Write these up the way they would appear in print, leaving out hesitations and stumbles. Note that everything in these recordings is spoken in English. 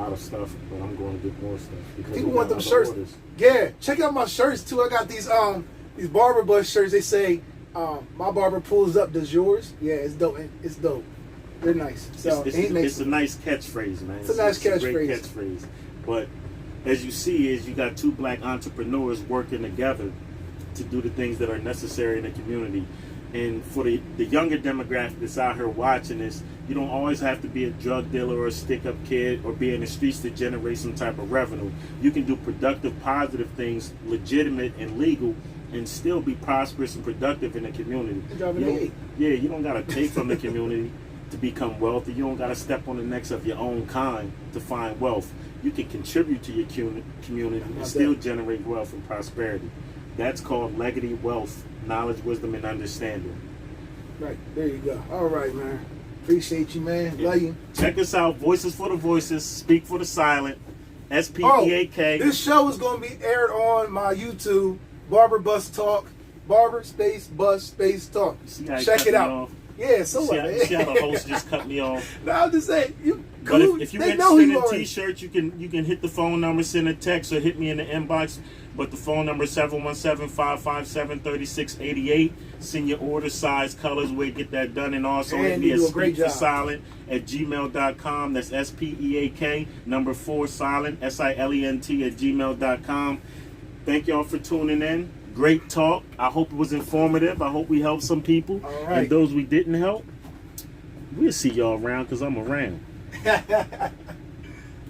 lot of stuff, but I'm going to get more stuff. People want them shirts. Yeah, check out my shirts too. I got these Barber Bus shirts. They say, "My barber pulls up, does yours?" Yeah, it's dope. It's dope. They're nice. So it's a nice catchphrase, man. It's a nice catchphrase. Great catchphrase. But as you see, is you got two black entrepreneurs working together to do the things that are necessary in the community. And for the younger demographic that's out here watching this, you don't always have to be a drug dealer or a stick-up kid or be in the streets to generate some type of revenue. You can do productive, positive things, legitimate and legal, and still be prosperous and productive in the community. You don't got to take from the community to become wealthy. You don't got to step on the necks of your own kind to find wealth. You can contribute to your community and still generate wealth and prosperity. That's called legacy wealth, knowledge, wisdom, and understanding. Right, there you go. All right, man. Appreciate you, man. Love you. Check us out. Voices for the Voices. Speak for the Silent. SPEAK. This show is going to be aired on my YouTube, Barber Bus Talk. Barber space Bus space Talk. Check it out. Off? Yeah, so what? See how the host just cut me off? No, I'm just saying. But if you're interested in T-shirts, you can hit the phone number, send a text, or hit me in the inbox. But the phone number is 717-557-3688. Send your order, size, colors, where you get that done. And also hit me at speakforsilent@gmail.com. That's SPEAK, number 4, silent, SILENT @gmail.com. Thank y'all for tuning in. Great talk. I hope it was informative. I hope we helped some people. All right. And those we didn't help, we'll see y'all around because I'm around.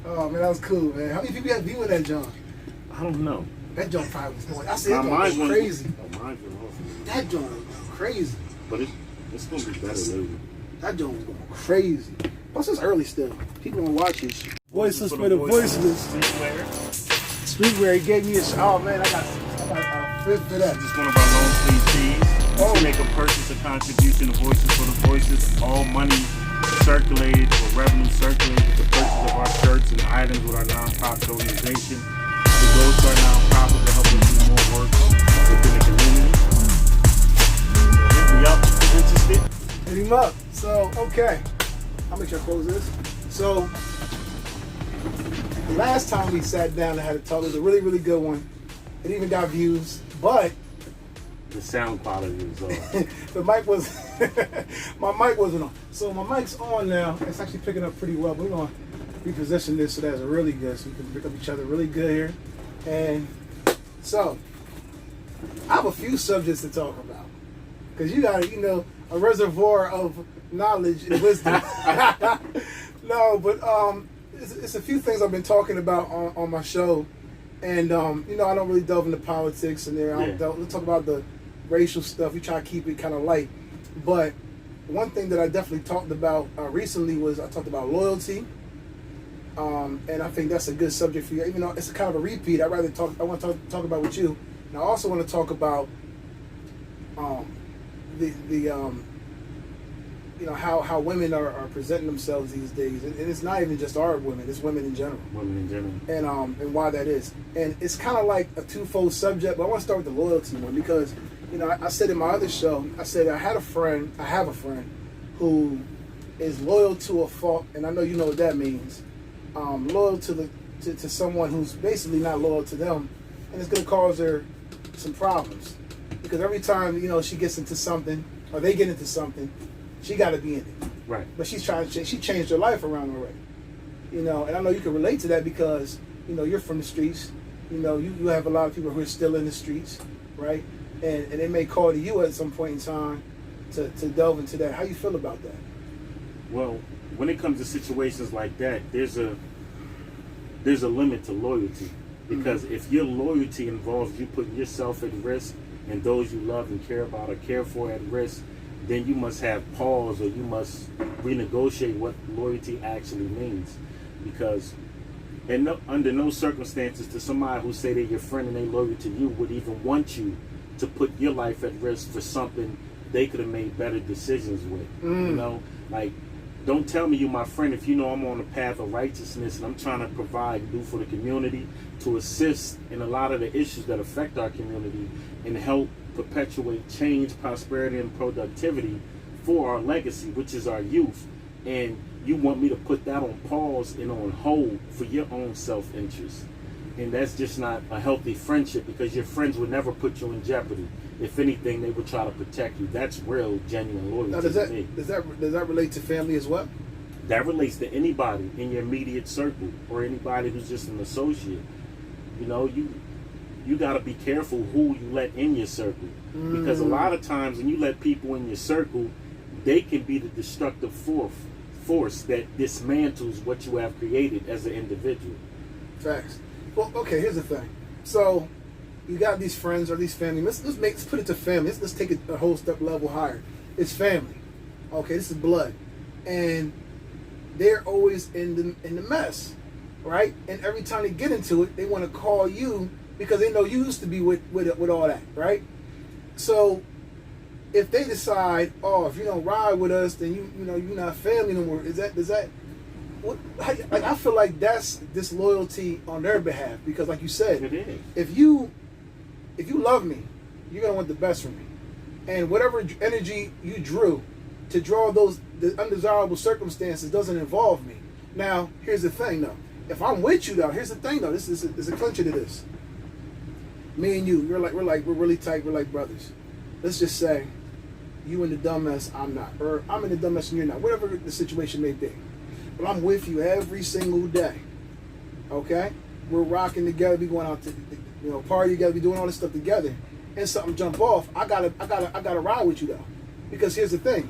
Oh, man, that was cool, man. How many people got viewing that, John? I don't know. That joint probably was going. I said that was crazy. That joint was crazy. But it's going to be better later. That joint was going crazy. Plus, it's early still. People don't watch it. Voices for the voiceless. Streetwear. He gave me a. Oh man, I got a fifth for that. Just one of our long sleeve tees. You can make a purchase, a contribution to Voices for the Voices. All money circulated or revenue circulated with the purchase of our shirts and items with our nonprofit organization. It goes to our nonprofit to help us do more work within the community. Hit me up if you're interested. Hit him up. So, okay. I'll make sure I close this. So, the last time we sat down and had a talk, it was a really, really good one. It even got views, but the sound quality was off. The mic was, my mic wasn't on. So my mic's on now. It's actually picking up pretty well. But we're going to reposition this so that's really good, so we can pick up each other really good here. And so, I have a few subjects to talk about. Because you got, a reservoir of knowledge and wisdom. No, but it's a few things I've been talking about on my show. And, I don't really delve into politics in there. We'll talk about the racial stuff. We try to keep it kind of light. But one thing that I definitely talked about recently was I talked about loyalty. And I think that's a good subject for you. Even though it's kind of a repeat, I want to talk about with you. And I also want to talk about how women are presenting themselves these days. And it's not even just our women, it's women in general. And why that is. And it's kind of like a twofold subject, but I want to start with the loyalty one because, I said in my other show, I said I have a friend who is loyal to a fault, and I know you know what that means. Loyal to someone who's basically not loyal to them, and it's going to cause her some problems. Because every time, she gets into something, or they get into something, she got to be in it. Right. But she's trying to change. She changed her life around already. And I know you can relate to that because, you're from the streets. You have a lot of people who are still in the streets, right? And they may call to you at some point in time to delve into that. How you feel about that? Well, when it comes to situations like that, there's a limit to loyalty. Because if your loyalty involves you putting yourself at risk and those you love and care about or care for at risk, then you must have pause or you must renegotiate what loyalty actually means. Because under no circumstances does somebody who say they're your friend and they're loyal to you would even want you to put your life at risk for something they could have made better decisions with. Don't tell me you're my friend if you know I'm on a path of righteousness and I'm trying to provide and do for the community to assist in a lot of the issues that affect our community and help perpetuate change, prosperity, and productivity for our legacy, which is our youth. And you want me to put that on pause and on hold for your own self-interest. And that's just not a healthy friendship, because your friends would never put you in jeopardy. If anything, they would try to protect you. That's real, genuine loyalty. Now, does that relate to family as well? That relates to anybody in your immediate circle, or anybody who's just an associate. You know, you got to be careful who you let in your circle, because a lot of times when you let people in your circle, they can be the destructive force that dismantles what you have created as an individual. Facts. Well, okay, here's the thing. So you got these friends or these family. Let's put it to family. Let's take it a whole step level higher. It's family. Okay, this is blood, and they're always in the mess, right? And every time they get into it, they want to call you because they know you used to be with all that, right? So if they decide, oh, if you don't ride with us, then you know you're not family no more. Does that? Like, I feel like that's disloyalty on their behalf, because, like you said, It is. if you love me, you're gonna want the best for me, and whatever energy you drew to draw the undesirable circumstances doesn't involve me. Now, here's the thing, though. If I'm with you, though, here's the thing, though. This is a clincher to this. Me and you, we're really tight. We're like brothers. Let's just say you in the dumbass, I'm not, or I'm in the dumbass and you're not. Whatever the situation may be. But I'm with you every single day. Okay? We're rocking together, we going out to party together, we doing all this stuff together. And something jump off, I gotta ride with you though. Because here's the thing.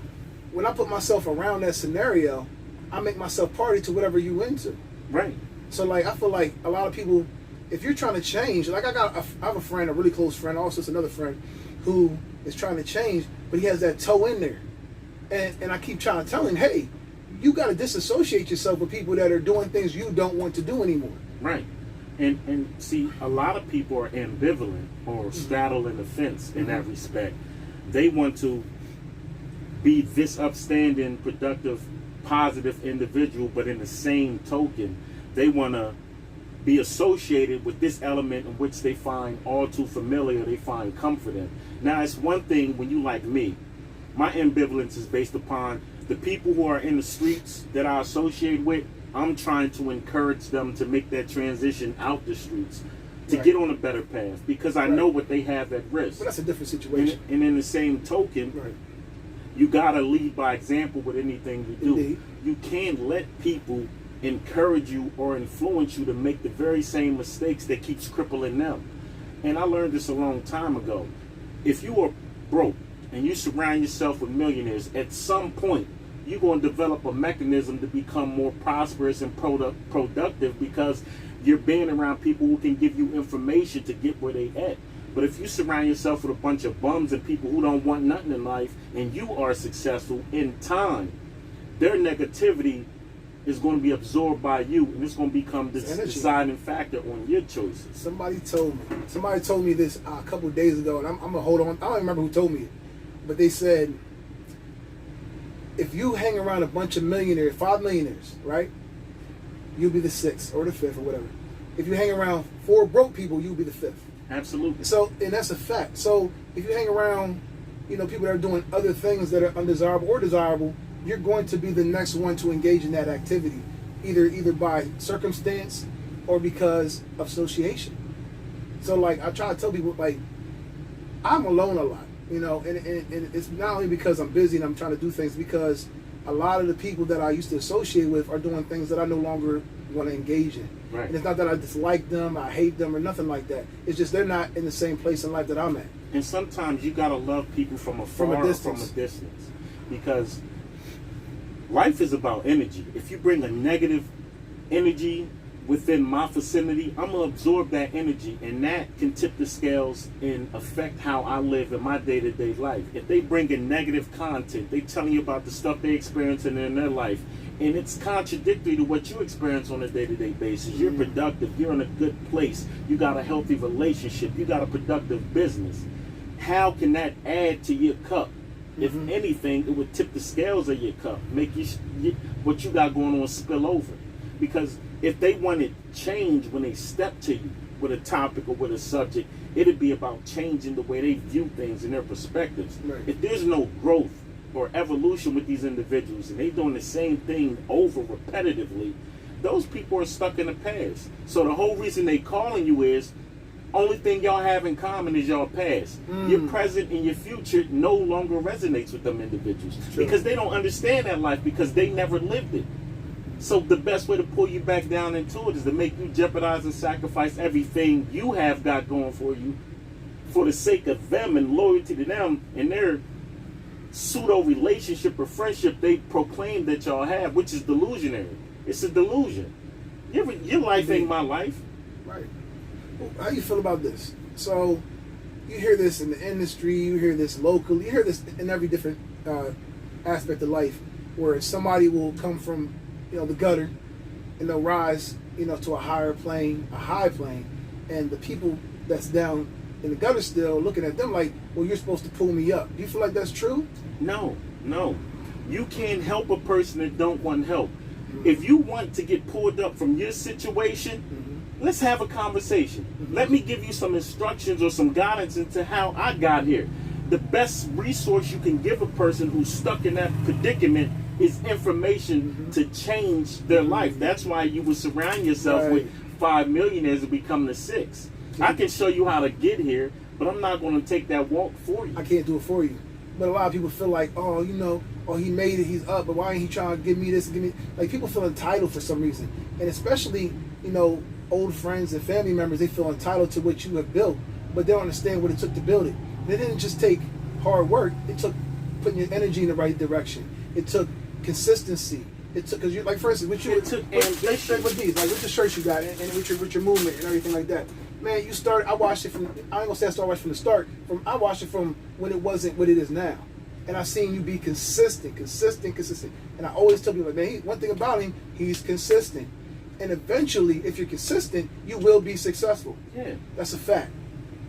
When I put myself around that scenario, I make myself party to whatever you into. Right. So like I feel like a lot of people, if you're trying to change, like I have a friend, a really close friend, also it's another friend who is trying to change, but he has that toe in there. And I keep trying to tell him, hey, you got to disassociate yourself with people that are doing things you don't want to do anymore. Right. And see, a lot of people are ambivalent or straddling the fence in that respect. They want to be this upstanding, productive, positive individual, but in the same token, they want to be associated with this element in which they find all too familiar, they find comfort in. Now, it's one thing when you like me. My ambivalence is based upon the people who are in the streets that I associate with. I'm trying to encourage them to make that transition out the streets, to get on a better path, because I know what they have at risk. But that's a different situation. And in the same token, you got to lead by example with anything you do. Indeed. You can't let people encourage you or influence you to make the very same mistakes that keeps crippling them. And I learned this a long time ago. If you are broke and you surround yourself with millionaires, at some point you're going to develop a mechanism to become more prosperous and productive, because you're being around people who can give you information to get where they at. But if you surround yourself with a bunch of bums and people who don't want nothing in life, and you are successful, in time, their negativity is going to be absorbed by you, and it's going to become the deciding factor on your choices. Somebody told me this a couple of days ago, and I'm gonna hold on. I don't remember who told me it, but they said, if you hang around a bunch of millionaires, 5 millionaires, right, you'll be the 6th or the 5th or whatever. If you hang around 4 broke people, you'll be the 5th. Absolutely. So, and that's a fact. So if you hang around, people that are doing other things that are undesirable or desirable, you're going to be the next one to engage in that activity, either by circumstance or because of association. So like I try to tell people, like, I'm alone a lot, and it's not only because I'm busy and I'm trying to do things, because a lot of the people that I used to associate with are doing things that I no longer want to engage in. Right. And it's not that I dislike them, I hate them, or nothing like that. It's just they're not in the same place in life that I'm at. And sometimes you gotta love people from afar, from a distance, because life is about energy. If you bring a negative energy within my vicinity, I'm gonna absorb that energy, and that can tip the scales and affect how I live in my day-to-day life. If they bring in negative content, they telling you about the stuff they experiencing in their life, and it's contradictory to what you experience on a day-to-day basis. You're productive, you're in a good place, you got a healthy relationship, you got a productive business. How can that add to your cup? If anything, it would tip the scales of your cup, make what you got going on spill over. Because if they wanted change when they step to you with a topic or with a subject, it'd be about changing the way they view things and their perspectives. Right. If there's no growth or evolution with these individuals, and they doing the same thing over repetitively, those people are stuck in the past. So the whole reason they calling you is, only thing y'all have in common is y'all past. Your present and your future no longer resonates with them individuals. True. Because they don't understand that life, because they never lived it. So the best way to pull you back down into it is to make you jeopardize and sacrifice everything you have got going for you for the sake of them and loyalty to them and their pseudo relationship or friendship they proclaim that y'all have, which is delusionary. It's a delusion. Your life ain't my life. Right. Well, how you feel about this? So you hear this in the industry, you hear this locally, you hear this in every different aspect of life, where somebody will come from, the gutter, and they'll rise, to a higher plane, a high plane, and the people that's down in the gutter still looking at them like, well, you're supposed to pull me up. Do you feel like that's true? No. You can't help a person that don't want help. If you want to get pulled up from your situation, let's have a conversation. Let me give you some instructions or some guidance into how I got here. The best resource you can give a person who's stuck in that predicament is information to change their life. That's why you would surround yourself with 5 millionaires and become the 6. I can show you how to get here, but I'm not going to take that walk for you. I can't do it for you. But a lot of people feel like, oh, he made it, he's up, but why ain't he trying to give me this, like, people feel entitled for some reason. And especially, old friends and family members, they feel entitled to what you have built, but they don't understand what it took to build it. And it didn't just take hard work, it took putting your energy in the right direction. It took consistency. It took, because like, for instance, with the shirts you got and with your movement and everything like that. Man, I watched it from, I ain't gonna say I started watching from the start, I watched it from when it wasn't what it is now. And I've seen you be consistent. And I always tell people, man, one thing about him, he's consistent. And eventually, if you're consistent, you will be successful. Yeah. That's a fact.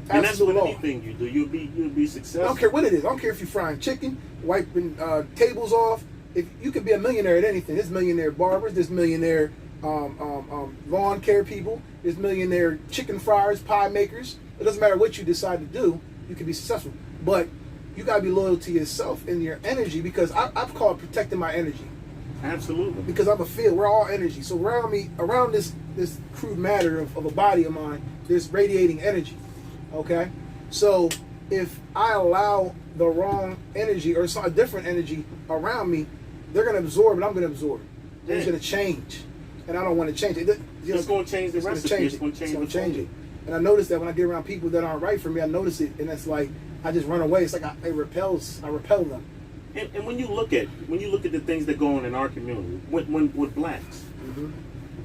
And that's what anything you do, you'll be successful. I don't care what it is. I don't care if you're frying chicken, wiping tables off. If you could be a millionaire at anything. There's millionaire barbers, there's millionaire lawn care people, there's millionaire chicken fryers, pie makers. It doesn't matter what you decide to do, you can be successful. But you gotta be loyal to yourself and your energy, because I've called protecting my energy. Absolutely. Because I'm a field, we're all energy. So around me, around this crude matter of a body of mine, there's radiating energy. Okay? So if I allow the wrong energy or a different energy around me, they're going to absorb and I'm going to absorb. Yeah. It's going to change. And I don't want to change it. It's going to change the recipe. It's going to change it. And I notice that when I get around people that aren't right for me, I notice it. And it's like, I just run away. It's like I repel them. And when you look at the things that go on in our community, with blacks,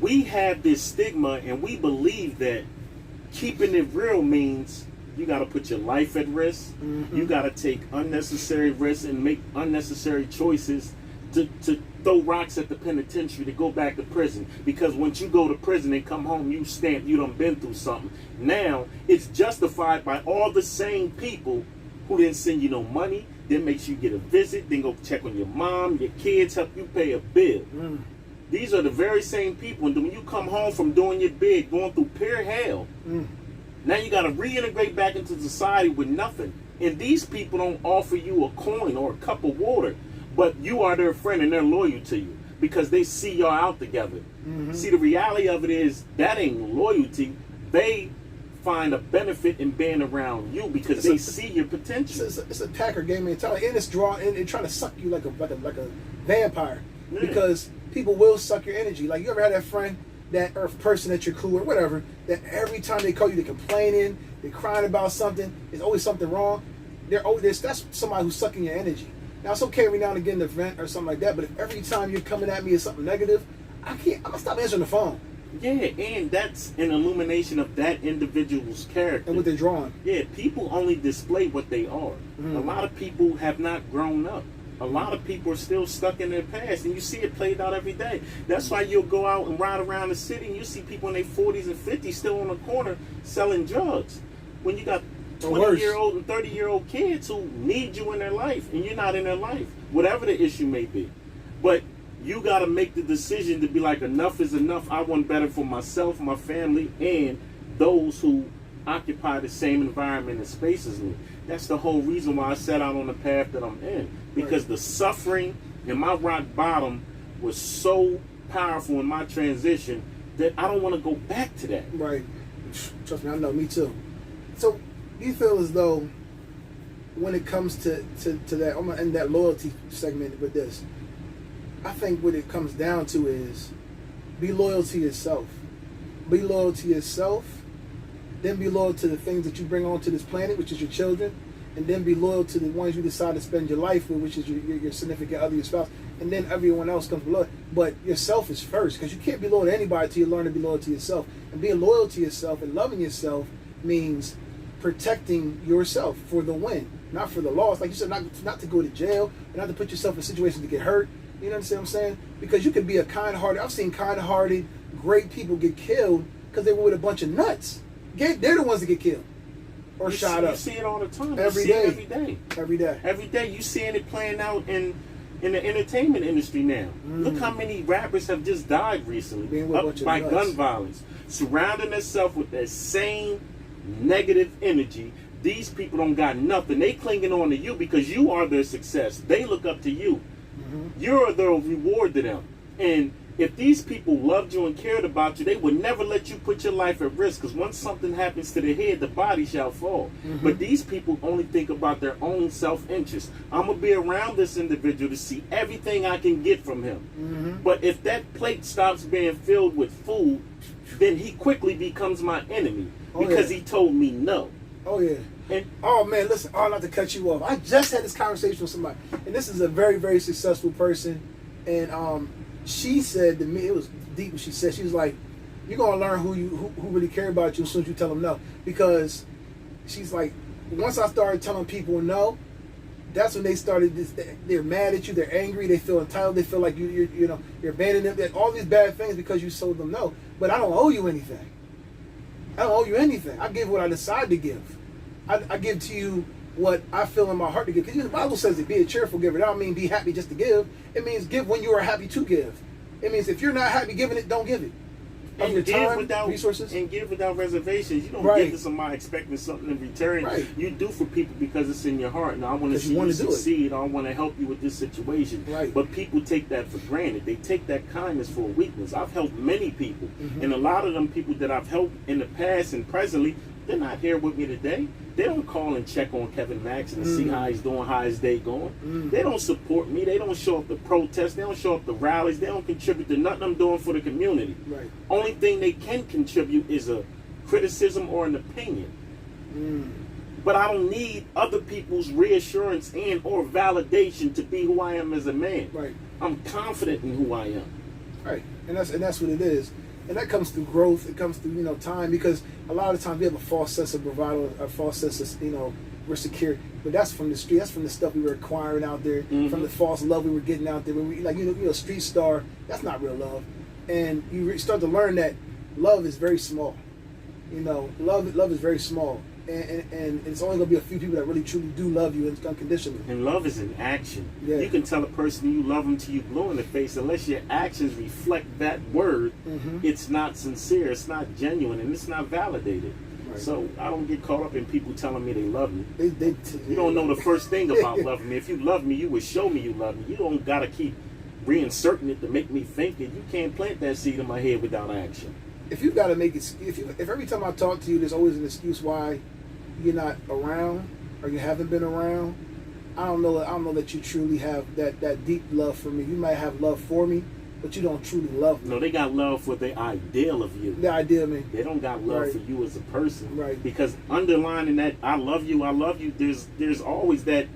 we have this stigma and we believe that keeping it real means you got to put your life at risk. You got to take unnecessary risks and make unnecessary choices to throw rocks at the penitentiary, to go back to prison. Because once you go to prison and come home, you done been through something. Now it's justified by all the same people who didn't send you no money, didn't make sure you get a visit, didn't go check on your mom, your kids, help you pay a bill. These are the very same people, and when you come home from doing your bid, going through pure hell, now you got to reintegrate back into society with nothing. And these people don't offer you a coin or a cup of water, but you are their friend and they're loyal to you because they see y'all out together. See, the reality of it is that ain't loyalty. They find a benefit in being around you because they see your potential. It's a attacker game mentality, and it's trying to suck you like a vampire, because people will suck your energy. Like, you ever had that friend or person that you're cool or whatever, that every time they call you, they're complaining, they're crying about something, there's always something wrong. That's somebody who's sucking your energy. Now, it's okay every now and again to vent or something like that, but if every time you're coming at me as something negative, I'm gonna stop answering the phone. Yeah, and that's an illumination of that individual's character. And what they're drawing. Yeah, people only display what they are. A lot of people have not grown up. A lot of people are still stuck in their past, and you see it played out every day. That's why you'll go out and ride around the city, and you see people in their 40s and 50s still on the corner selling drugs. When you got 20-year-old and 30-year-old kids who need you in their life, and you're not in their life, whatever the issue may be. But you got to make the decision to be like, enough is enough. I want better for myself, my family, and those who occupy the same environment and space as me. That's the whole reason why I set out on the path that I'm in. Because the suffering and my rock bottom was so powerful in my transition that I don't want to go back to that. Right. Trust me, I know. Me too. So, do you feel as though when it comes to that, I'm going to end that loyalty segment with this. I think what it comes down to is be loyal to yourself. Be loyal to yourself, then be loyal to the things that you bring onto this planet, which is your children, and then be loyal to the ones you decide to spend your life with, which is your significant other, your spouse, and then everyone else comes below. But yourself is first, because you can't be loyal to anybody until you learn to be loyal to yourself. And being loyal to yourself and loving yourself means protecting yourself for the win, not for the loss. Like you said, not to go to jail, and not to put yourself in situations to get hurt. You know what I'm saying? Because you could be a kind-hearted, I've seen kind-hearted, great people get killed because they were with a bunch of nuts. They're the ones that get killed or shot up. You see it all the time. Every day. Every day. You seeing it playing out in the entertainment industry now. Look how many rappers have just died recently by gun violence. Surrounding themselves with that same negative energy. These people don't got nothing. They clinging on to you because you are their success. They look up to you. You're the reward to them. And if these people loved you and cared about you, they would never let you put your life at risk, because once something happens to the head, the body shall fall. But these people only think about their own self-interest. I'm going to be around this individual to see everything I can get from him. But if that plate stops being filled with food, then he quickly becomes my enemy because he told me no. Oh, yeah. And, oh, man, listen, not to cut you off. I just had this conversation with somebody, and this is a very, very successful person, and she said to me, it was deep what she said. She was like, you're going to learn who really care about you as soon as you tell them no. Because she's like, once I started telling people no, that's when they started this, they're mad at you, they're angry, they feel entitled, they feel like you're abandoning them, all these bad things because you told them no. But I don't owe you anything. I don't owe you anything. I give what I decide to give. I give to you what I feel in my heart to give. Because the Bible says to be a cheerful giver. That don't mean be happy just to give. It means give when you are happy to give. It means if you're not happy giving it, don't give it. Of your time, resources. And give without reservations. You don't give to somebody expecting something in return. You do for people because it's in your heart. Now, I want to see you succeed. I want to help you with this situation. But people take that for granted. They take that kindness for a weakness. I've helped many people. And a lot of them people that I've helped in the past and presently, they're not here with me today. They don't call and check on Kevin Maxson and see how he's doing, how his day going. They don't support me. They don't show up to protests. They don't show up to rallies. They don't contribute to nothing I'm doing for the community. Only thing they can contribute is a criticism or an opinion. But I don't need other people's reassurance and or validation to be who I am as a man. I'm confident in who I am. And that's what it is. And that comes through growth. It comes through, time, because a lot of times we have a false sense of bravado, a false sense of, we're secure. But that's from the street. That's from the stuff we were acquiring out there, from the false love we were getting out there. When we, street star, that's not real love. And you start to learn that love is very small. Love is very small. And it's only going to be a few people that really truly do love you unconditionally. And love is an action. You can tell a person you love them till you blow in the face. Unless your actions reflect that word, it's not sincere, it's not genuine, and it's not validated. So I don't get caught up in people telling me they love me. You don't know the first thing about loving me. If you love me, you would show me you love me. You don't got to keep reinserting it to make me think it. You can't plant that seed in my head without action. If you've got to make it, if every time I talk to you, there's always an excuse why you're not around or you haven't been around, I don't know that you truly have that deep love for me. You might have love for me, but you don't truly love me. No, they got love for the ideal of you. The ideal of me. They don't got love for you as a person. Because underlining that I love you, there's always that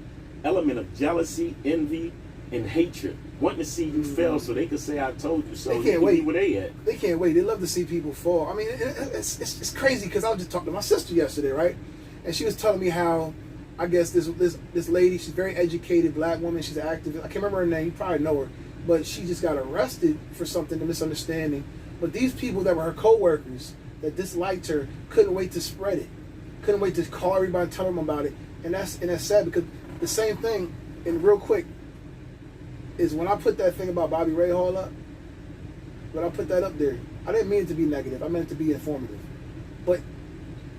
element of jealousy, envy, and hatred. Wanting to see you fail so they can say I told you so. They can't wait. Where they at. They can't wait. They love to see people fall. I mean, it's crazy because I was just talking to my sister yesterday, right? And she was telling me how, I guess this lady, she's a very educated black woman, she's an activist. I can't remember her name, you probably know her, but she just got arrested for something, a misunderstanding. But these people that were her co-workers that disliked her couldn't wait to spread it, couldn't wait to call everybody and tell them about it. And that's sad because the same thing, and real quick, is when I put that thing about Bobby Ray Hall up, when I put that up there, I didn't mean it to be negative, I meant it to be informative. But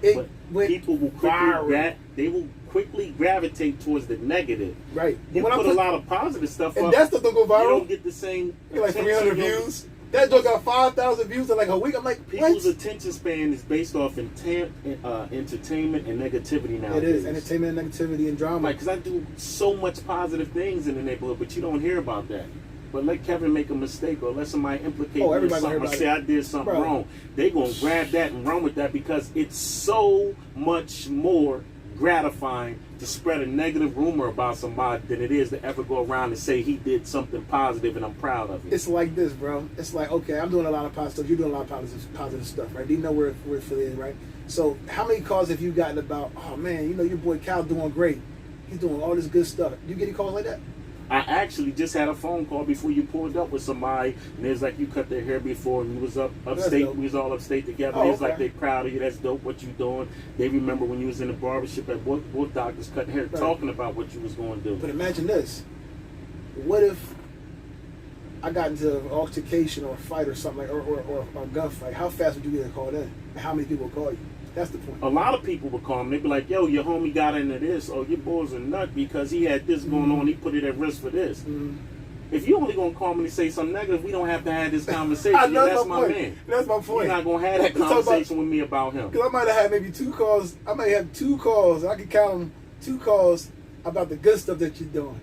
it went people will quickly they will quickly gravitate towards the negative. Right. You But when put a lot of positive stuff and up, that stuff don't go you viral. don't get the same Like attention. 300 views. That joke got 5,000 views in like a week. I'm like, People's what? attention span is based off entertainment and negativity now. It is entertainment, negativity, and drama. Like, because I do so much positive things in the neighborhood, but you don't hear about that. But let Kevin make a mistake, or let somebody implicate me in everybody something, heard or about say it. I did something Bro. wrong. They gonna grab that and run with that because it's so much more gratifying to spread a negative rumor about somebody than it is to ever go around and say he did something positive and I'm proud of it. It's like this, bro. It's like, okay, I'm doing a lot of positive stuff. You're doing a lot of positive stuff, right? You know we're affiliated, right? So how many calls have you gotten about, oh man, you know your boy Cal doing great. He's doing all this good stuff. You get any calls like that? I actually just had a phone call before you pulled up with somebody, and it was like you cut their hair before, and you was upstate. We was all upstate together. Oh, It's like okay. they proud of you. That's dope. What you doing? They remember when you was in the barbershop at Wolf Doctors cutting hair, Right. talking about what you was going to do. But imagine this. What if I got into an altercation or a fight or something, like, or a gunfight? How fast would you get a call in? And how many people would call you? That's the point. A lot of people would call me. They'd be like, "Yo, your homie got into this. Oh, your boy's a nut because he had this going on. He put it at risk for this." If you only gonna call me to say something negative, we don't have to have this conversation. I know, That's my my point. man. That's my point. You're not gonna have that Let's talk about- conversation with me about him. Because I might have had maybe 2 calls. I might have 2 calls. I can count them. 2 calls about the good stuff that you're doing.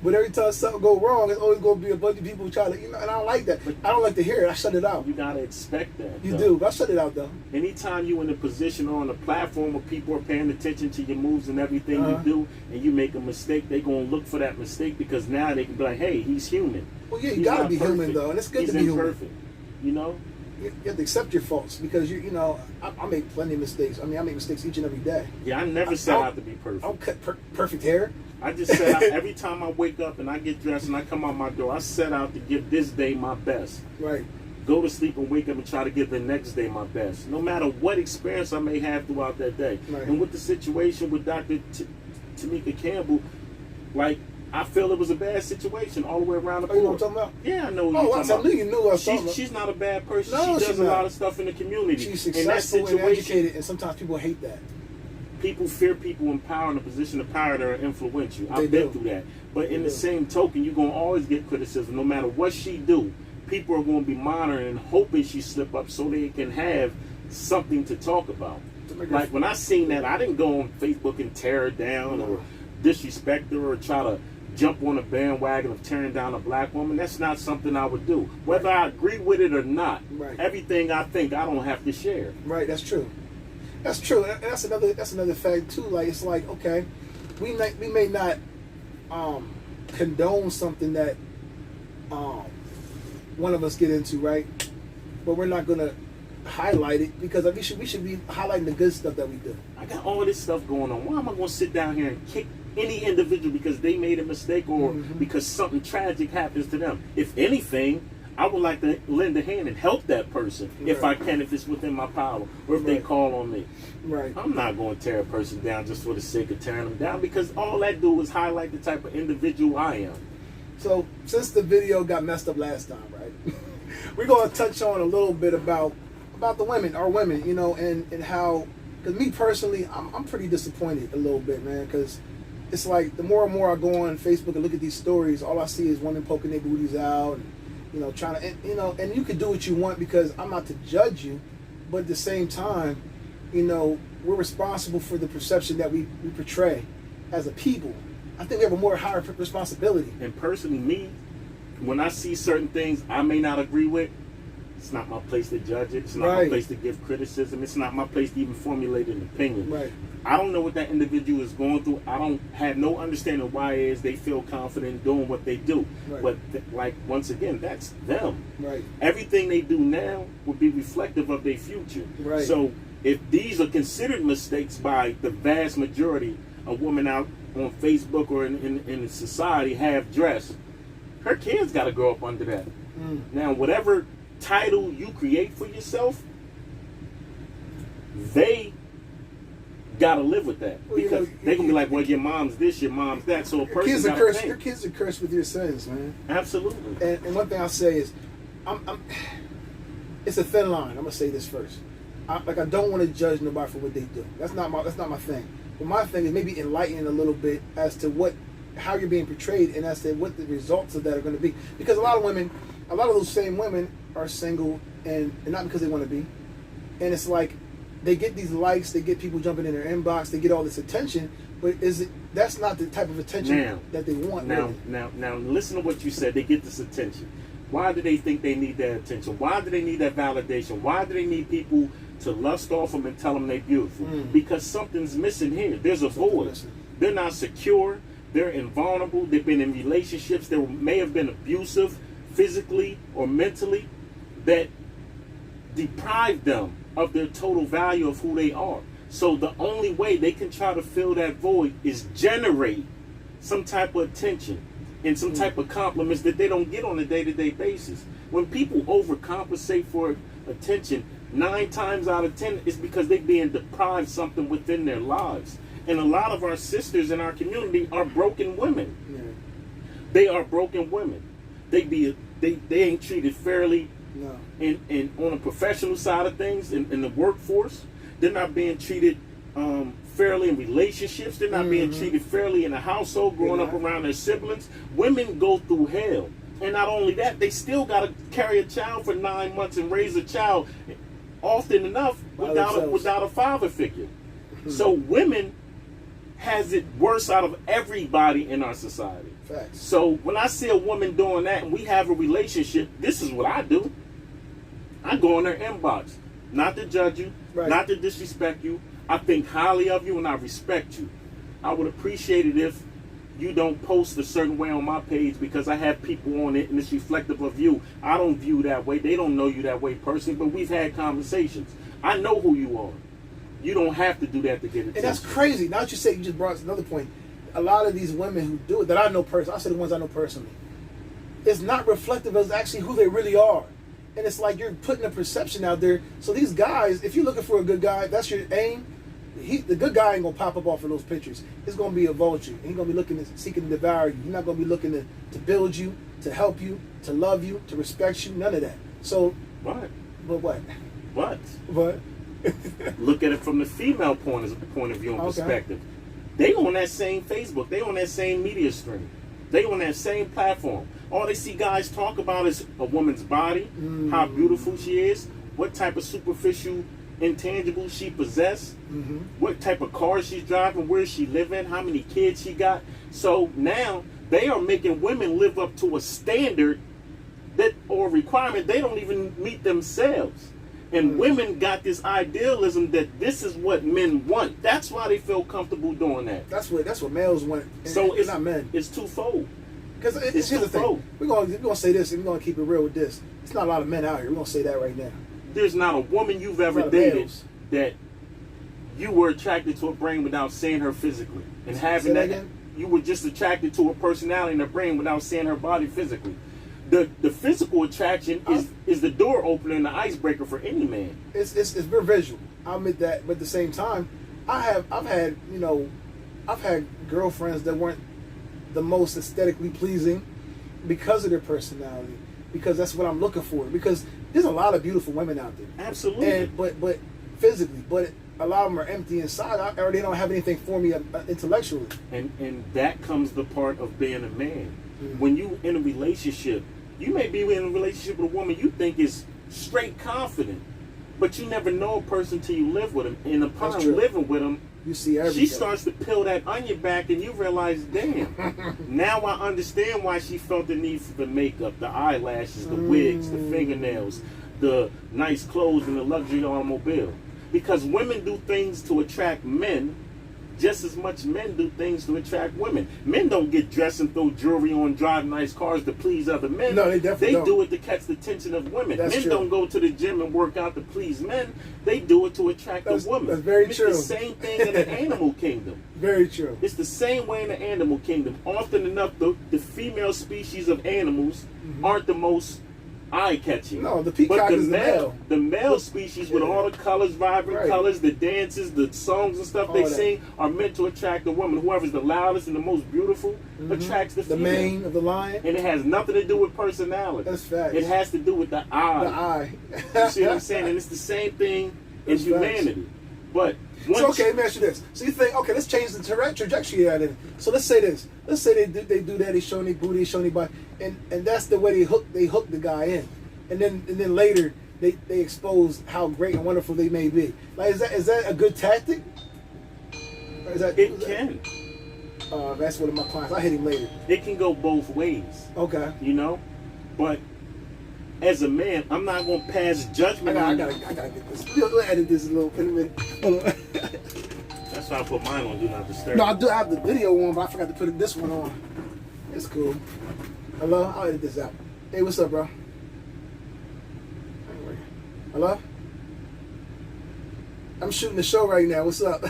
But every time something go wrong, it's always going to be a bunch of people trying to, and I don't like that. I don't like to hear it. I shut it out. You gotta expect that. You though. do, but I shut it out though. Anytime you in a position or on a platform where people are paying attention to your moves and everything Uh-huh. you do, and you make a mistake, they're gonna look for that mistake because now they can be like, "Hey, he's human." Well, yeah, you He's got to not be human perfect. though, and it's good He's to be human. imperfect. You know. You have to accept your faults because you know I make plenty of mistakes. I mean, I make mistakes each and every day. Yeah, I never set out to be perfect. I don't cut perfect hair. I just set out every time I wake up and I get dressed and I come out my door. I set out to give this day my best. Right. Go to sleep and wake up and try to give the next day my best, no matter what experience I may have throughout that day. Right. And with the situation with Dr. Tamika Campbell, like, I feel it was a bad situation all the way around the Oh, you know board. what I'm talking about? Yeah, I know what Oh, you're I talking about. knew you knew what I was talking about. She's not a bad person. No, She does she's a not. lot of stuff in the community. She's in that successful and situation, educated, and sometimes people hate that. people fear people in power in a position of power that are influential. They I've been do. through that. But in They the do. same token, you're going to always get criticism no matter what she do. People are going to be monitoring and hoping she slip up so they can have something to talk about. Like when I seen that, I didn't go on Facebook and tear her down or disrespect her or try to jump on a bandwagon of tearing down a black woman. That's not something I would do. Whether I agree with it or not, Right. everything I think I don't have to share. Right, that's true. That's true, and that's another fact too. Like it's like, okay, we may not condone something that one of us get into, right? But we're not gonna highlight it because we should be highlighting the good stuff that we do. I got all this stuff going on. Why am I going to sit down here and kick any individual because they made a mistake or because something tragic happens to them? If anything, I would like to lend a hand and help that person if I can, if it's within my power, or if they Right. call on me. Right. I'm not going to tear a person down just for the sake of tearing them down because all that do is highlight the type of individual I am. So since the video got messed up last time, right? We're gonna touch on a little bit about the women, our women, you know, and how. Because me personally, I'm pretty disappointed a little bit, man. Because it's like the more and more I go on Facebook and look at these stories, all I see is women poking their booties out, and you know, trying to, and you can do what you want because I'm not to judge you, but at the same time, you know, we're responsible for the perception that we portray as a people. I think we have a more higher responsibility. And personally, me, when I see certain things I may not agree with, it's not my place to judge it. It's not my Right. place to give criticism. It's not my place to even formulate an opinion. Right. I don't know what that individual is going through. I don't have no understanding of why it is they feel confident in doing what they do. Right. But like once again, that's them. Right. Everything they do now would be reflective of their future. Right. So if these are considered mistakes by the vast majority of women out on Facebook or in society have dressed, her kids got to grow up under that. Now, whatever title you create for yourself, they gotta live with that Well, you because know, they're gonna be like, well, your mom's this, your mom's that. So a Your person kids are gotta cursed. think. Your kids are cursed with your sins, man. Absolutely. And one thing I'll say is, it's a thin line. I'm gonna say this first. I don't want to judge nobody for what they do. That's not my thing. But my thing is maybe enlightening a little bit as to how you're being portrayed and as to what the results of that are going to be. Because a lot of those same women are single and not because they want to be. And it's like they get these likes, they get people jumping in their inbox, they get all this attention, but that's not the type of attention that they want. Now, listen to what you said. They get this attention. Why do they think they need that attention? Why do they need that validation? Why do they need people to lust off them and tell them they're beautiful? Because something's missing here. There's a void. They're not secure. They're invulnerable. They've been in relationships that may have been abusive physically or mentally that deprive them of their total value of who they are. So the only way they can try to fill that void is generate some type of attention and some type of compliments that they don't get on a day-to-day basis. When people overcompensate for attention, 9 times out of 10 it's because they're being deprived something within their lives. And a lot of our sisters in our community are broken women. They are broken women. They ain't treated fairly. No. And on a professional side of things, in the workforce, they're not being treated fairly in relationships. They're not being treated fairly in a household, growing up around their siblings. Women go through hell. And not only that, they still got to carry a child for 9 months and raise a child often enough without a father figure. So women has it worse out of everybody in our society. Facts. So when I see a woman doing that and we have a relationship, this is what I do. I go in her inbox, not to judge you, not to disrespect you. I think highly of you and I respect you. I would appreciate it if you don't post a certain way on my page because I have people on it and it's reflective of you. I don't view that way. They don't know you that way personally, but we've had conversations. I know who you are. You don't have to do that to get attention. And that's crazy. Now that you say, you just brought us another point. A lot of these women who do it, that I know personally, I say the ones I know personally, it's not reflective of actually who they really are. And it's like you're putting a perception out there. So these guys, if you're looking for a good guy, that's your aim. The good guy ain't gonna pop up off of those pictures. It's gonna be a vulture. He's gonna be looking seeking to devour you. He's not gonna be looking to build you, to help you, to love you, to respect you. None of that. So what? But what? What? What? Look at it from the female point of view and perspective. They on that same Facebook. They on that same media stream. They on that same platform. All they see guys talk about is a woman's body, how beautiful she is, what type of superficial intangibles she possesses, what type of car she's driving, where she living, how many kids she got. So now they are making women live up to a standard or requirement they don't even meet themselves. And women got this idealism that this is what men want. That's why they feel comfortable doing that. That's what males want. So it's not men. It's twofold. Because here's the thing. We're gonna say this, and we're gonna keep it real with this. It's not a lot of men out here. We're gonna say that right now. There's not a woman you've ever dated that you were attracted to her brain without seeing her physically, and having that again? You were just attracted to her personality and her brain without seeing her body physically. The physical attraction is the door opener and the icebreaker for any man. It's very visual. I'll admit that, but at the same time, I've had girlfriends that weren't the most aesthetically pleasing because of their personality, because that's what I'm looking for. Because there's a lot of beautiful women out there. Absolutely. But physically, but a lot of them are empty inside, or they don't have anything for me intellectually. And that comes the part of being a man. When you in a relationship, you may be in a relationship with a woman you think is straight confident, but you never know a person till you live with them. And upon living with them, you see everything. She starts to peel that onion back, and you realize, damn, now I understand why she felt the need for the makeup, the eyelashes, the wigs, the fingernails, the nice clothes, and the luxury automobile. Because women do things to attract men just as much men do things to attract women. Men don't get dressed and throw jewelry on, drive nice cars to please other men. No, they definitely don't. They do it to catch the attention of women. That's men true. don't go to the gym and work out to please men. They do it to attract a woman. That's very true. It's the same thing in the animal kingdom. Very true. It's the same way in the animal kingdom. Often enough, the female species of animals aren't the most eye-catching. No, the peacock is the male. The male species with all the colors, vibrant colors, the dances, the songs and stuff they sing are meant to attract the woman. Whoever's the loudest and the most beautiful attracts the female. The mane of the lion. And it has nothing to do with personality. That's facts. It has to do with the eye. The eye. You see what I'm saying? And it's the same thing in humanity. But So okay, let me ask you this. So you think, okay, let's change the trajectory of that. So let's say this. Let's say they do that. They showing their booty, they showing their body, and that's the way they hook the guy in, and then later they expose how great and wonderful they may be. Like, is that a good tactic? Or is that can. That's one of my clients. I hit him later. It can go both ways. Okay. You know, but as a man, I'm not gonna pass judgment. I gotta get this. We'll edit this a little in a minute. Hold on. That's why I put mine on Do Not Disturb. No, I do have the video one, but I forgot to put this one on. It's cool. Hello? I'll edit this out. Hey, what's up, bro? Hello? I'm shooting the show right now. What's up?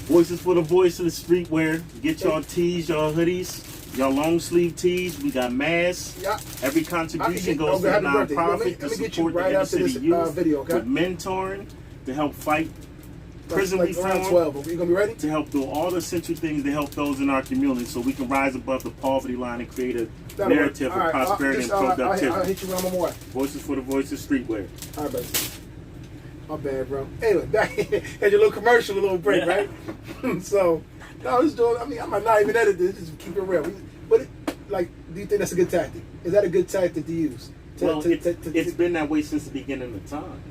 Voices for the voice of the streetwear. Get y'all tees, y'all hoodies, y'all long sleeve tees. We got masks. Yeah. Every contribution goes to a happy birthday. nonprofit Let to me get you support right the inner after this city youth video, okay? with mentoring to help fight prison like reform. around 12. You gonna be ready? To help do all the essential things to help those in our community so we can rise above the poverty line and create a That'll narrative work. of prosperity and productivity. I'll hit you around one more. Voices for the voice of streetwear. All right, buddy. My bad, bro. Anyway, back had your little commercial, a little break, right? So, no, this doing. I mean, I might not even edit this. Just keep it real. But like, do you think that's a good tactic? Is that a good tactic to use? It's been that way since the beginning of time.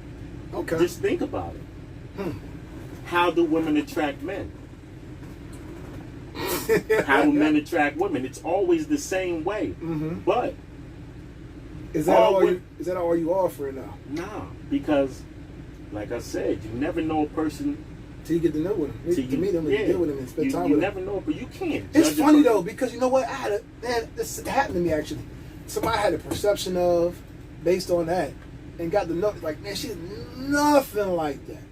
Okay. Just think about it. How do women attract men? How do men attract women? It's always the same way. Mm-hmm. But is that all you offering now? Nah, because like I said, you never know a person till you get to know them. To meet them and deal with them and spend time with them. You never know, but you can't. It's funny though, because you know what? This happened to me actually. Somebody had a perception of based on that and got to know, like, man, she's nothing like that.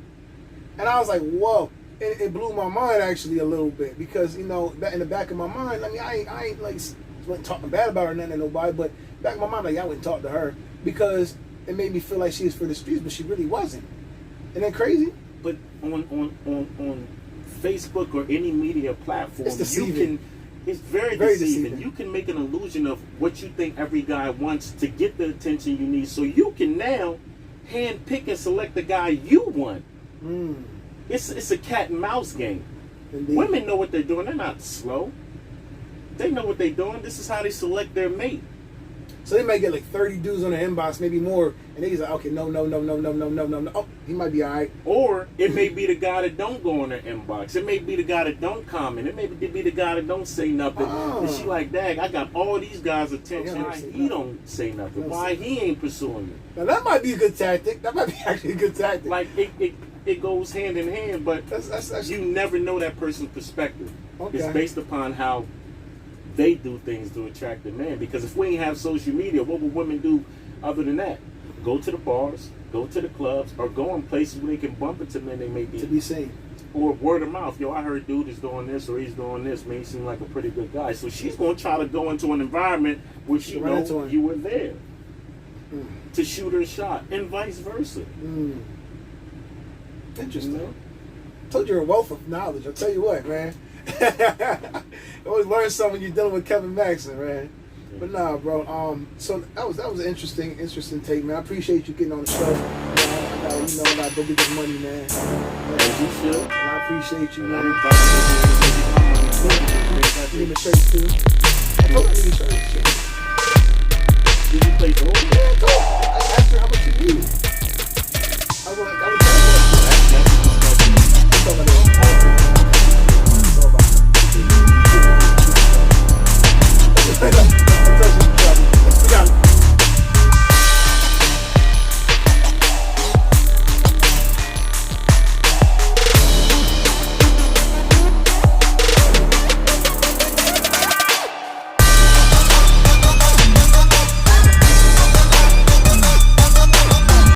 And I was like, whoa. And it blew my mind actually a little bit because, you know, in the back of my mind, I mean, I ain't like wasn't talking bad about her or nothing to nobody, but back in my mind, like, I wouldn't talk to her because it made me feel like she was for the streets, but she really wasn't. Isn't that crazy? But on Facebook or any media platform, it's deceiving. It's very deceiving. You can make an illusion of what you think every guy wants to get the attention you need, so you can now hand pick and select the guy you want. It's a cat and mouse game. Indeed. Women know what they're doing. They're not slow. They know what they're doing. This is how they select their mate. So they might get like 30 dudes on the inbox, maybe more, and they just like, okay, no. Oh, he might be all right. Or it may be the guy that don't go in their inbox. It may be the guy that don't comment. It may be the guy that don't say nothing. And she like, dang, I got all these guys' attention. He don't say nothing. Why he ain't pursuing me? Now that might be a good tactic. That might be actually a good tactic. Like it goes hand in hand, but that's you never know that person's perspective. Okay. It's based upon how they do things to attract the man. Because if we ain't have social media, what would women do other than that? Go to the bars, go to the clubs, or go in places where they can bump into men they may be. To be seen. Or word of mouth. Yo, I heard dude is doing this or he's doing this. Man, he seems like a pretty good guy. So she's going to try to go into an environment where she knows you were there. To shoot her shot. And vice versa. Interesting. You know? Told you're a wealth of knowledge. I'll tell you what, man. You always learn something when you're dealing with Kevin Maxson, man. But nah, bro. So that was an interesting take, man. I appreciate you getting on the show. I gotta go get this money, man. As you should. And I appreciate you, man. You need a shirt too. I told you I need a shirt. Did you play the whole? Yeah, I asked her how much you need.